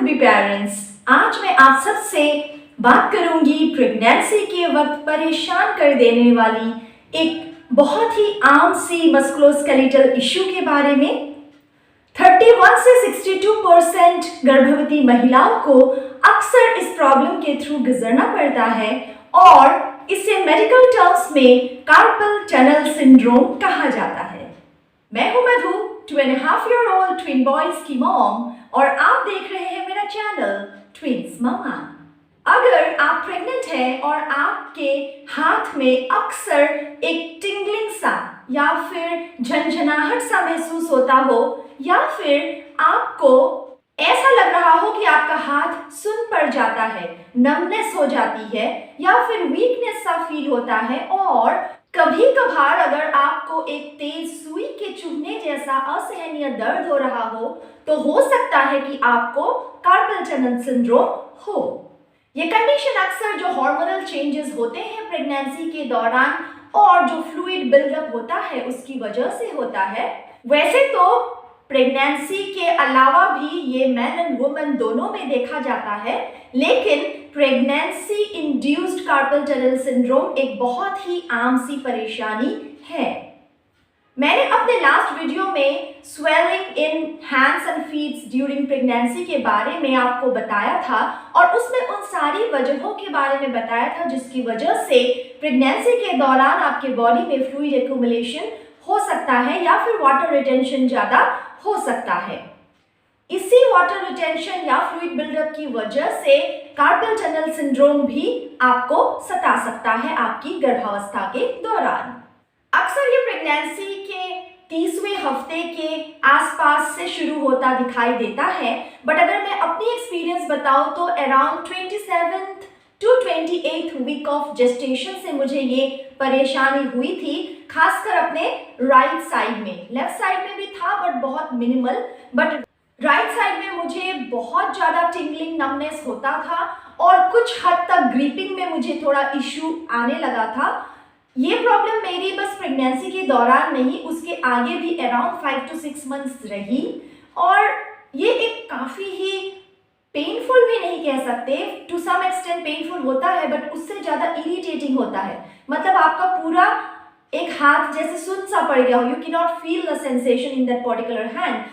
Be parents. आज मैं आप सबसे बात करूंगी प्रेगनेंसी के वक्त परेशान कर देने वाली एक बहुत ही आम सी मस्कुलोस्केलेटल इश्यू के बारे में। 31 से 62% गर्भवती महिलाओं को अक्सर इस प्रॉब्लम के थ्रू गुजरना पड़ता है और इसे मेडिकल टर्म्स में कार्पल टनल सिंड्रोम कहा जाता है। मैं हूं मधु, 2.5-year-old ट्विन बॉयज की मॉम, और आप देख रहे हैं मेरा चैनल ट्विंस ममा। अगर आप प्रेग्नेंट हैं और आपके हाथ में अक्सर एक टिंगलिंग सा या फिर झंझनाहट सा महसूस होता हो, या फिर आपको ऐसा लग रहा हो कि आपका हाथ सुन पड़ जाता है, नमनेस हो जाती है या फिर वीकनेस सा फील होता है, और कभी कभार अगर आपको एक तेज सुई के चुभने जैसा असहनीय दर्द हो रहा हो, तो हो सकता है कि आपको कार्पल टनल सिंड्रोम हो। ये कंडीशन अक्सर जो हार्मोनल चेंजेस होते हैं प्रेगनेंसी के दौरान और जो फ्लूइड बिल्डअप होता है उसकी वजह से होता है। वैसे तो प्रेगनेंसी के अलावा भी ये मैन एंड वुमेन दोनों में देखा जाता है, लेकिन pregnancy induced carpal tunnel syndrome एक बहुत ही आम सी परेशानी है। मैंने अपने लास्ट वीडियो में swelling in hands and feet during pregnancy के बारे में आपको बताया था और उसमें उन सारी वजहों के बारे में बताया था जिसकी वजह से प्रेगनेंसी के दौरान आपके बॉडी में फ्लूइड एक्यूमुलेशन हो सकता है या फिर वाटर रिटेंशन ज़्यादा हो सकता है। इसी वाटर रिटेंशन या फ्लूइड बिल्डअप की वजह से कार्पल टनल सिंड्रोम भी आपको सता सकता है आपकी गर्भावस्था के दौरान। अक्सर ये प्रेगनेंसी के 30वें हफ्ते के आसपास से शुरू होता दिखाई देता है, बट अगर मैं अपनी एक्सपीरियंस बताऊं तो around 27th to 28th week of gestation से मुझे ये परेशानी हुई थी, खासकर अपने राइट साइड में। लेफ्ट साइड में भी था बट बहुत मिनिमल, बट राइट साइड में मुझे बहुत ज़्यादा टिंगलिंग नमनेस होता था और कुछ हद तक ग्रिपिंग में मुझे थोड़ा इश्यू आने लगा था। ये प्रॉब्लम मेरी बस प्रेगनेंसी के दौरान नहीं, उसके आगे भी अराउंड 5 to 6 मंथ्स रही, और ये एक काफ़ी ही पेनफुल भी नहीं कह सकते, टू सम एक्सटेंट पेनफुल होता है बट उससे ज़्यादा इरिटेटिंग होता है। मतलब आपका पूरा एक हाथ जैसे सुन सा पड़ गया हो, you can not feel the sensation in that particular hand,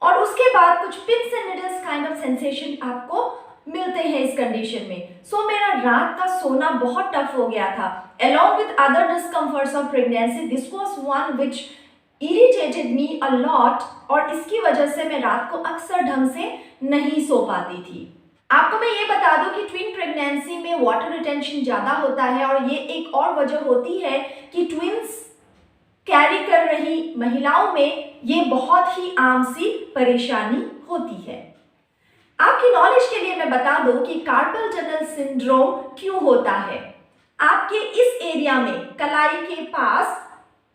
और उसके बाद कुछ pins and needles kind of sensation आपको मिलते हैं इस कंडीशन में। सो मेरा रात का सोना बहुत टफ हो गया था। Along with other discomforts of pregnancy, this was one which irritated me a lot, और इसकी वजह से मैं रात को अक्सर ढंग से नहीं सो पाती थी। आपको मैं ये बता दूं कि ट्विन प्रेगनेंसी में वाटर रिटेंशन ज़्यादा होता है, और ये एक और वजह होती है कि ट्विंस कैरी कर रही महिलाओं में ये बहुत ही आम सी परेशानी होती है। आपकी नॉलेज के लिए मैं बता दूं कि कार्पल टनल सिंड्रोम क्यों होता है। आपके इस एरिया में कलाई के पास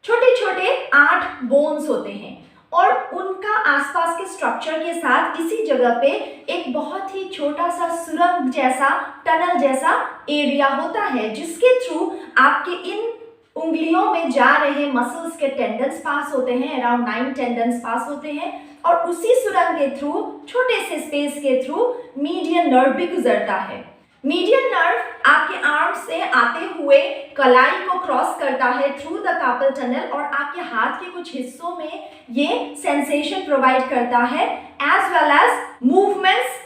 छोटे छोटे 8 बोन्स होते हैं, और उनका आसपास के स्ट्रक्चर के साथ इसी जगह पे एक बहुत ही छोटा सा सुरंग जैसा, टनल जैसा एरिया होता है, जिसके थ्रू आपके इन उंगलियों में जा रहे मसल्स के टेंडन्स पास होते हैं। अराउंड 9 टेंडन्स पास होते हैं, और उसी सुरंग के थ्रू, छोटे से स्पेस के थ्रू, मीडियन नर्व भी गुजरता है। मीडियन नर्व आपके आर्म से आते हुए कलाई को क्रॉस करता है थ्रू द कार्पल टनल, और आपके हाथ के कुछ हिस्सों में ये सेंसेशन प्रोवाइड करता है, एज वेल एज मूवमेंट्स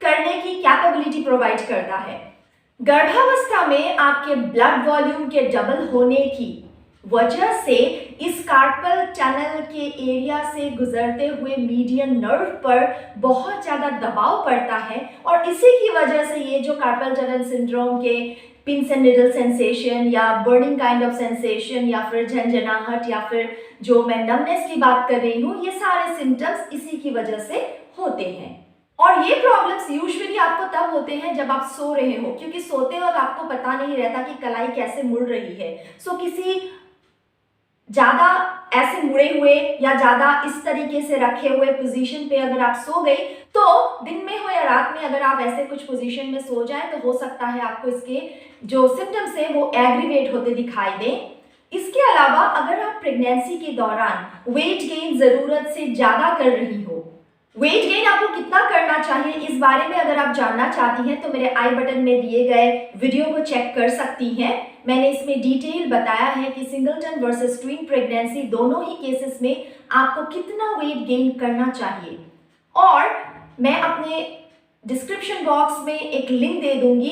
करने की कैपेबिलिटी प्रोवाइड करता है। गर्भावस्था में आपके ब्लड वॉल्यूम के डबल होने की वजह से इस कार्पल टनल के एरिया से गुजरते हुए मीडियन नर्व पर बहुत ज़्यादा दबाव पड़ता है, और इसी की वजह से ये जो कार्पल टनल सिंड्रोम के पिंस एंड निडल सेंसेशन या बर्निंग काइंड ऑफ सेंसेशन या फिर झंझनाहट या फिर जो मैं नमनेस की बात कर रही हूँ, ये सारे सिम्टम्स इसी की वजह से होते हैं। और ये प्रॉब्लम्स यूजुअली आपको तब होते हैं जब आप सो रहे हो, क्योंकि सोते वक्त आपको पता नहीं रहता कि कलाई कैसे मुड़ रही है। सो किसी ज़्यादा ऐसे मुड़े हुए या ज़्यादा इस तरीके से रखे हुए पोजीशन पे अगर आप सो गए, तो दिन में हो या रात में अगर आप ऐसे कुछ पोजीशन में सो जाए, तो हो सकता है आपको इसके जो सिम्टम्स हैं वो एग्रीवेट होते दिखाई दें। इसके अलावा अगर आप प्रेगनेंसी के दौरान वेट गेन ज़रूरत से ज़्यादा कर रही हो, वेट गेन आपको कितना करना चाहिए, इस बारे में अगर आप जानना चाहती हैं तो मेरे आई बटन में दिए गए वीडियो को चेक कर सकती हैं। मैंने इसमें डिटेल बताया है कि सिंगलटन वर्सेस ट्विन प्रेगनेंसी दोनों ही केसेस में आपको कितना वेट गेन करना चाहिए। और मैं अपने डिस्क्रिप्शन बॉक्स में एक लिंक दे दूंगी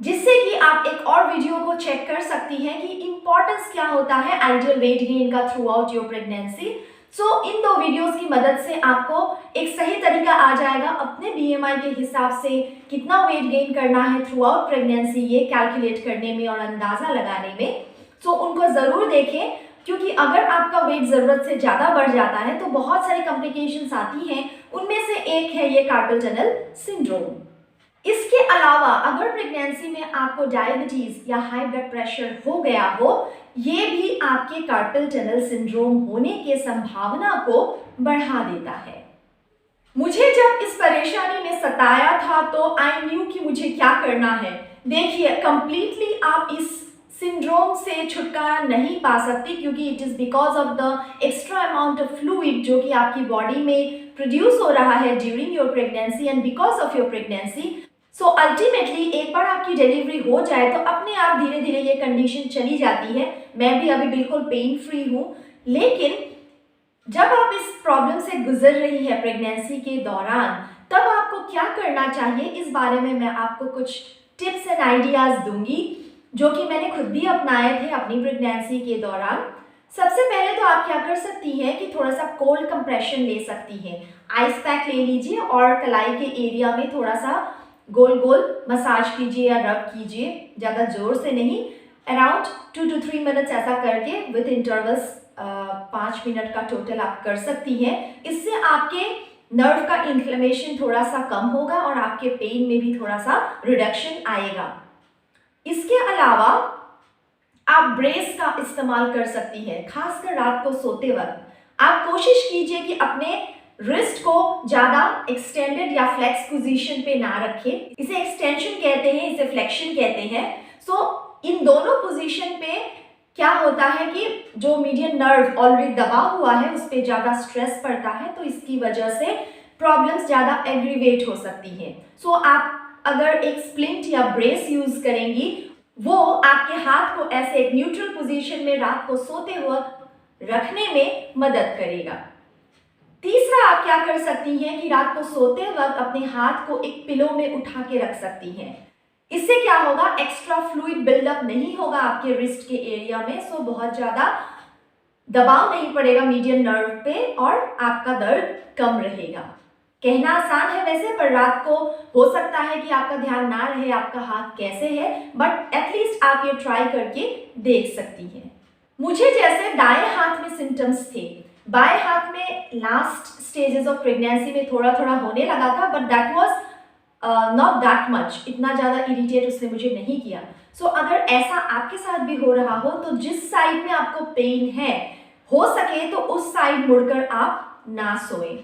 जिससे कि आप एक और वीडियो को चेक कर सकती हैं कि इंपॉर्टेंस क्या होता है आइडियल वेट गेन का through out your pregnancy. In 2 videos की मदद से आपको एक सही तरीका आ जाएगा अपने बीएमआई के हिसाब से कितना वेट गेन करना है थ्रू आउट प्रेगनेंसी, ये कैलकुलेट करने में और अंदाज़ा लगाने में। उनको ज़रूर देखें, क्योंकि अगर आपका वेट ज़रूरत से ज़्यादा बढ़ जाता है तो बहुत सारी कॉम्प्लिकेशंस आती हैं। उनमें से एक है ये कार्पल टनल सिंड्रोम। इसके अलावा अगर प्रेगनेंसी में आपको डायबिटीज या हाई ब्लड प्रेशर हो गया हो, ये भी आपके कार्पल टनल सिंड्रोम होने के संभावना को बढ़ा देता है। मुझे जब इस परेशानी ने सताया था तो आई न्यू कि मुझे क्या करना है। देखिए, कंप्लीटली आप इस सिंड्रोम से छुटकारा नहीं पा सकती, क्योंकि it is because of the extra amount of fluid जो कि आपकी बॉडी में प्रोड्यूस हो रहा है during your pregnancy and because of your pregnancy. Ultimately एक बार आपकी डिलीवरी हो जाए तो अपने आप धीरे धीरे ये कंडीशन चली जाती है। मैं भी अभी बिल्कुल पेन फ्री हूँ, लेकिन जब आप इस प्रॉब्लम से गुजर रही है प्रेगनेंसी के दौरान, तब आपको क्या करना चाहिए, इस बारे में मैं आपको कुछ टिप्स एंड आइडियाज़ दूंगी जो कि मैंने खुद भी अपनाए थे अपनी प्रेगनेंसी के दौरान। सबसे पहले तो आप क्या कर सकती हैं कि थोड़ा सा कोल्ड कंप्रेशन ले सकती हैं। आइस पैक ले लीजिए और कलाई के एरिया में थोड़ा सा गोल गोल मसाज कीजिए या रब कीजिए, ज़्यादा ज़ोर से नहीं, अराउंड 2 to 3 मिनट्स ऐसा करके विद इंटरवल्स 5 मिनट का टोटल आप कर सकती हैं। इससे आपके नर्व का इन्फ्लेमेशन थोड़ा सा कम होगा और आपके पेन में भी थोड़ा सा रिडक्शन आएगा। इसके अलावा आप ब्रेस का इस्तेमाल कर सकती हैं, खासकर रात को सोते वक्त। आप कोशिश कीजिए कि अपने रिस्ट को ज़्यादा एक्सटेंडेड या फ्लेक्स पोजीशन पे ना रखें। इसे एक्सटेंशन कहते हैं, इसे फ्लेक्शन कहते हैं। इन दोनों पोजीशन पे क्या होता है कि जो मीडियन नर्व ऑलरेडी दबा हुआ है उस पर ज़्यादा स्ट्रेस पड़ता है, तो इसकी वजह से प्रॉब्लम्स ज़्यादा एग्रीवेट हो सकती हैं। आप अगर एक स्प्लिंट या ब्रेस यूज़ करेंगी, वो आपके हाथ को ऐसे एक न्यूट्रल पोजीशन में रात को सोते वक्त रखने में मदद करेगा। तीसरा आप क्या कर सकती हैं कि रात को सोते वक्त अपने हाथ को एक पिलो में उठा के रख सकती हैं। इससे क्या होगा, एक्स्ट्रा फ्लूइड बिल्डअप नहीं होगा आपके रिस्ट के एरिया में, बहुत ज़्यादा दबाव नहीं पड़ेगा मीडियन नर्व पे और आपका दर्द कम रहेगा। कहना आसान है वैसे, पर रात को हो सकता है कि आपका ध्यान ना रहे आपका हाथ कैसे है, बट एटलीस्ट आप ये ट्राई करके देख सकती हैं। मुझे जैसे दाएं हाथ में सिम्टम्स थे, बाएं हाथ में लास्ट स्टेजेस ऑफ प्रेगनेंसी में थोड़ा थोड़ा होने लगा था, but that was not that much, इतना ज़्यादा इरिटेट उसने मुझे नहीं किया। अगर ऐसा आपके साथ भी हो रहा हो तो जिस साइड में आपको पेन है, हो सके तो उस साइड मुड़कर आप ना सोएं।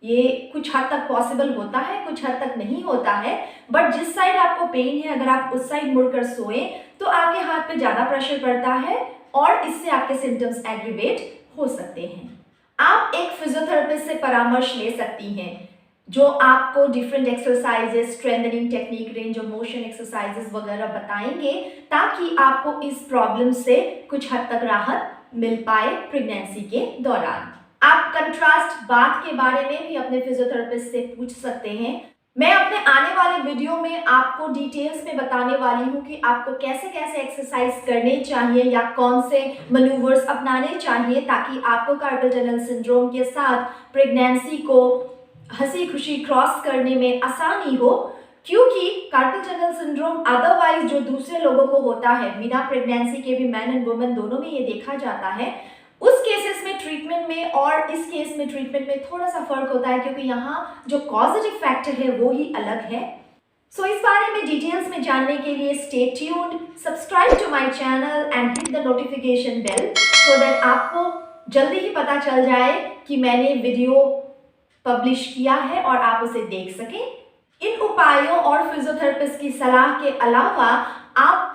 ये कुछ हद तक पॉसिबल होता है, कुछ हद तक नहीं होता है, बट जिस साइड आपको पेन है अगर आप उस साइड मुड़कर सोएं तो आपके हाथ पे ज़्यादा प्रेशर पड़ता है और इससे आपके सिम्टम्स एग्रीवेट हो सकते हैं। आप एक फिजियोथेरेपिस्ट से परामर्श ले सकती हैं जो आपको different exercises, strengthening technique, range of motion exercises वगैरह बताएंगे ताकि आपको इस प्रॉब्लम से कुछ हद तक राहत मिल पाए प्रेगनेंसी के दौरान। आप कंट्रास्ट बाथ के बारे में भी अपने फिजियोथेरेपिस्ट से पूछ सकते हैं। मैं अपने आने वाले वीडियो में आपको डिटेल्स में बताने वाली हूँ कि आपको कैसे कैसे एक्सरसाइज करने चाहिए या कौन से मैनूवर्स अपनाने चाहिए ताकि आपको कार्पल टनल सिंड्रोम के साथ प्रेगनेंसी को हंसी खुशी क्रॉस करने में आसानी हो। क्योंकि कार्पल टनल सिंड्रोम अदरवाइज जो दूसरे लोगों को होता है, बिना प्रेगनेंसी के भी मैन एंड वुमेन दोनों में ये देखा जाता है, उस केसेस में ट्रीटमेंट में और इस केस में ट्रीटमेंट में थोड़ा सा फर्क होता है क्योंकि यहाँ जो कॉजेटिव फैक्टर है वो ही अलग है। इस बारे में डिटेल्स में जानने के लिए stay tuned, subscribe to my channel and hit the notification bell so that आपको जल्दी ही पता चल जाए कि मैंने वीडियो पब्लिश किया है और आप उसे देख सकें। इन उपायों और फिजियोथेरेपिस्ट की सलाह के अलावा आप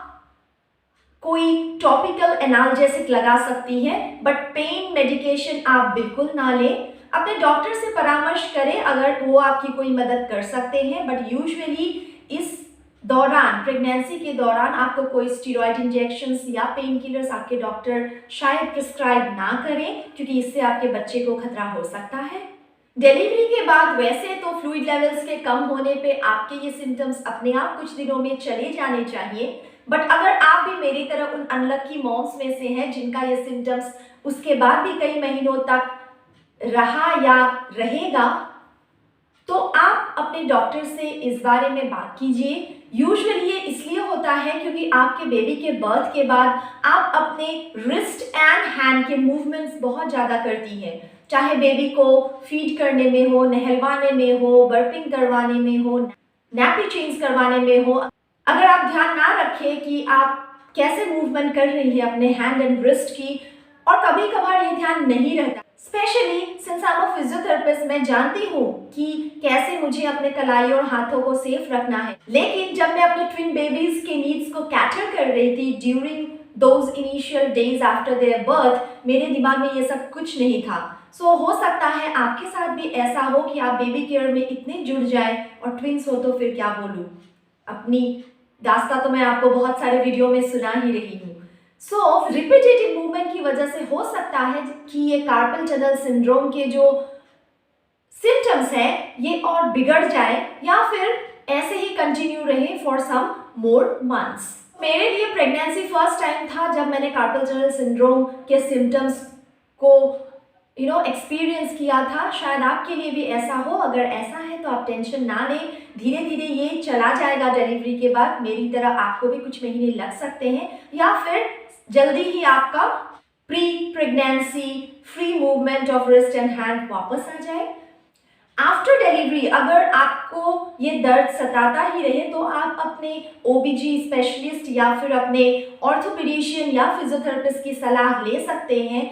कोई टॉपिकल एनाल्जेसिक लगा सकती हैं, बट पेन मेडिकेशन आप बिल्कुल ना लें। अपने डॉक्टर से परामर्श करें अगर वो आपकी कोई मदद कर सकते हैं, बट यूजुअली इस दौरान, प्रेगनेंसी के दौरान आपको कोई स्टेरॉइड इंजेक्शंस या पेन किलर्स आपके डॉक्टर शायद प्रिस्क्राइब ना करें, क्योंकि इससे आपके बच्चे को खतरा हो सकता है। डिलीवरी के बाद वैसे तो फ्लूइड लेवल्स के कम होने पे आपके ये सिम्टम्स अपने आप कुछ दिनों में चले जाने चाहिए, बट अगर आप भी मेरी तरह उन अनलकी मॉम्स में से हैं जिनका ये सिम्टम्स उसके बाद भी कई महीनों तक रहा या रहेगा, तो आप अपने डॉक्टर से इस बारे में बात कीजिए। यूजुअली ये इसलिए होता है क्योंकि आपके बेबी के बर्थ के बाद आप अपने रिस्ट एंड हैंड के मूवमेंट्स बहुत ज़्यादा करती हैं, चाहे बेबी को फीड करने में हो, नहलवाने में हो, बर्पिंग करवाने में हो, नैपी चेंज करवाने में हो। अगर आप ध्यान ना रखें कि आप कैसे मूवमेंट कर रही है अपने हैंड एंड रिस्ट की, और कभी कभार ये ध्यान नहीं रहता, specially since I am a physiotherapist, मैं जानती हूँ कि कैसे मुझे अपने कलाई और हाथों को सेफ रखना है, लेकिन जब मैं अपने ट्विन बेबीज के नीड्स को कैटर कर रही थी during those initial days after their birth, मेरे दिमाग में ये सब कुछ नहीं था। सो हो सकता है आपके साथ भी ऐसा हो कि आप बेबी केयर में इतने जुड़ जाए, और ट्विंस हो तो फिर क्या बोलूँ, अपनी दास्तां तो मैं आपको बहुत सारे वीडियो में सुना ही रही हूँ। सो रिपीटेटिव मूवमेंट की वजह से हो सकता है कि ये कार्पल टनल सिंड्रोम के जो सिम्टम्स हैं ये और बिगड़ जाए, या फिर ऐसे ही कंटिन्यू रहे फॉर सम मोर मंथ्स। मेरे लिए प्रेगनेंसी फर्स्ट टाइम था जब मैंने कार्पल टनल सिंड्रोम के सिम्टम्स को एक्सपीरियंस किया था। शायद आपके लिए भी ऐसा हो, अगर ऐसा है तो आप टेंशन ना लें, धीरे धीरे ये चला जाएगा डिलीवरी के बाद। मेरी तरह आपको भी कुछ महीने लग सकते हैं, या फिर जल्दी ही आपका pre pregnancy free movement of wrist and hand वापस आ जाए। आफ्टर डिलीवरी अगर आपको ये दर्द सताता ही रहे तो आप अपने ओबीजी स्पेशलिस्ट या फिर अपने ऑर्थोपेडिशियन या फिजियोथेरेपिस्ट की सलाह ले सकते हैं।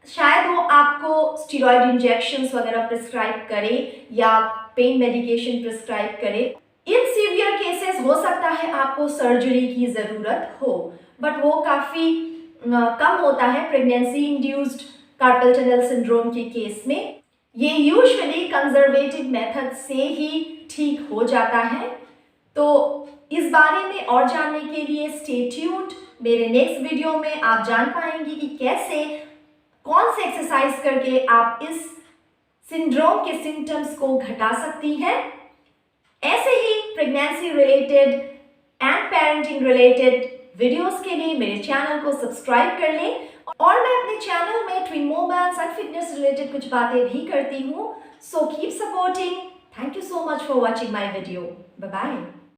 शायद वो आपको स्टेरॉइड इंजेक्शंस वगैरह प्रिस्क्राइब करे या पेन मेडिकेशन प्रिस्क्राइब करे। इन सीवियर केसेस हो सकता है आपको सर्जरी की ज़रूरत हो, बट वो काफ़ी कम होता है pregnancy induced carpal tunnel syndrome के केस में। ये यूजुअली कंजर्वेटिव मेथड से ही ठीक हो जाता है। तो इस बारे में और जानने के लिए स्टे ट्यून्ड। मेरे नेक्स्ट वीडियो में आप जान पाएंगी कि कैसे, कौन से एक्सरसाइज करके आप इस सिंड्रोम के सिम्टम्स को घटा सकती हैं। ऐसे ही pregnancy related and parenting related videos के लिए मेरे चैनल को सब्सक्राइब कर लें, और मैं अपने चैनल में twin moments and fitness related कुछ बातें भी करती हूँ। So keep supporting. Thank you so much for watching my video. Bye bye.